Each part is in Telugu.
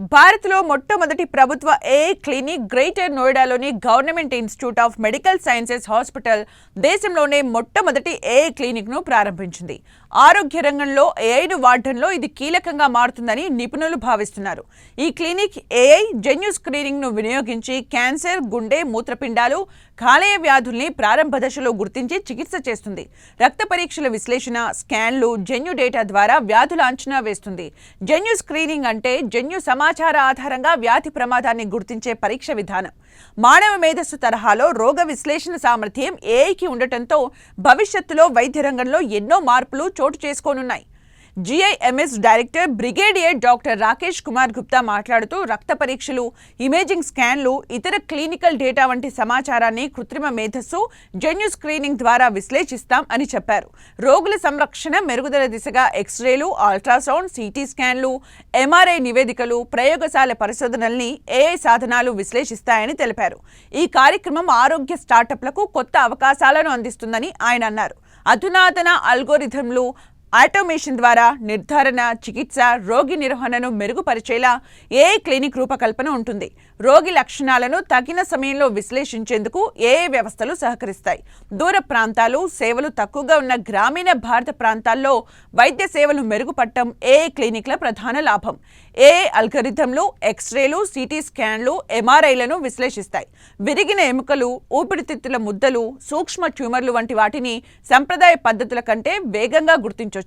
భారత్లో మొట్టమొదటి ప్రభుత్వ ఏఐ క్లినిక్ గ్రేటర్ నోయిడాలోని government institute of medical sciences hospital దేశంలోనే మొట్టమొదటి ఏఐ క్లినిక్ను ప్రారంభించింది. ఆరోగ్య రంగంలో ఏఐను వాడటంలో ఇది కీలకంగా మారుతుందని నిపుణులు భావిస్తున్నారు. ఈ క్లినిక్ ఏఐ జన్యు స్క్రీనింగ్ను వినియోగించి క్యాన్సర్, గుండె, మూత్రపిండాలు, కాలేయ వ్యాధుల్ని ప్రారంభ దశలో గుర్తించి చికిత్స చేస్తుంది. రక్త పరీక్షల విశ్లేషణ, స్కాన్లు, జన్యు డేటా ద్వారా వ్యాధుల అంచనా వేస్తుంది. జన్యు స్క్రీనింగ్ అంటే జన్యు సమాచార ఆధారంగా వ్యాధి ప్రమాదాన్ని గుర్తించే పరీక్ష విధానం. మానవ మేధస్సు తరహాలో రోగ విశ్లేషణ సామర్థ్యం ఏఐకి ఉండటంతో భవిష్యత్తులో వైద్య రంగంలో ఎన్నో మార్పులు చోటు చేసుకోనున్నాయి. GIMS director brigadier doctor Rakesh Kumar Gupta మాట్లాడుతూ రక్త పరీక్షలు, ఇమేజింగ్ స్కాన్లు, ఇతర క్లినికల్ డేటా వంటి సమాచారాన్ని కృత్రిమ మేధస్సు, జన్యు స్క్రీనింగ్ ద్వారా విశ్లేషిస్తాం అని చెప్పారు. రోగుల సంరక్షణ మెరుగుదల దిశగా ఎక్స్రేలు, అల్ట్రాసౌండ్, సిటీ స్కాన్లు, MRI నివేదికలు, ప్రయోగశాల పరిశోధనల్ని AI సాధనాలు విశ్లేషిస్తాయని తెలిపారు. ఈ కార్యక్రమం ఆరోగ్య స్టార్టప్లకు కొత్త అవకాశాలను అందిస్తుందని ఆయన అన్నారు. అధునాతన అల్గోరిథంలు, ఆటోమేషన్ ద్వారా నిర్ధారణ, చికిత్స, రోగి నిర్వహణను మెరుగుపరిచేలా ఏఐ క్లినిక్ రూపకల్పన ఉంటుంది. రోగి లక్షణాలను తగిన సమయంలో విశ్లేషించేందుకు ఏఐ వ్యవస్థలు సహకరిస్తాయి. దూర ప్రాంతాలు, సేవలు తక్కువగా ఉన్న గ్రామీణ భారత ప్రాంతాల్లో వైద్య సేవలు మెరుగుపడటం ఏఐ క్లినిక్ల ప్రధాన లాభం. ఏఐ అల్గోరిథంలు ఎక్స్రేలు, సిటీ స్కాన్లు, MRIలను విశ్లేషిస్తాయి. విరిగిన ఎముకలు, ఊపిరితిత్తుల ముద్దలు, సూక్ష్మ ట్యూమర్లు వంటి వాటిని సంప్రదాయ పద్ధతుల కంటే వేగంగా గుర్తించవచ్చు.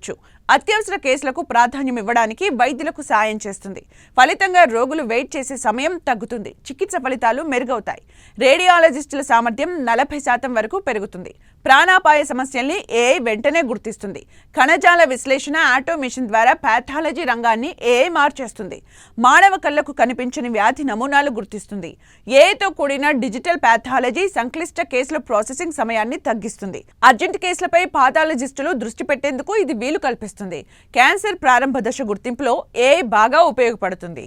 అత్యవసర కేసులకు ప్రాధాన్యం ఇవ్వడానికి వైద్యులకు సాయం చేస్తుంది. ఫలితంగా రోగులు వెయిట్ చేసే సమయం తగ్గుతుంది. చికిత్స ఫలితాలు మెరుగవుతాయి. రేడియాలజిస్టుల సామర్థ్యం 40% వరకు పెరుగుతుంది. ప్రాణాపాయ సమస్యల్ని ఏఐ వెంటనే గుర్తిస్తుంది. కణజాల విశ్లేషణ, ఆటోమేషన్ ద్వారా పాథాలజీ రంగాన్ని ఏఐ మార్చేస్తుంది. మానవ కళ్లకు కనిపించని వ్యాధి నమూనాలు గుర్తిస్తుంది. ఏఐతో కూడిన డిజిటల్ పాథాలజీ సంక్లిష్ట కేసుల ప్రాసెసింగ్ సమయాన్ని తగ్గిస్తుంది. అర్జెంట్ కేసులపై పాథాలజిస్టులు దృష్టి పెట్టేందుకు ఇది వీలు కల్పిస్తుంది. క్యాన్సర్ ప్రారంభ దశ గుర్తింపులో ఏఐ బాగా ఉపయోగపడుతుంది.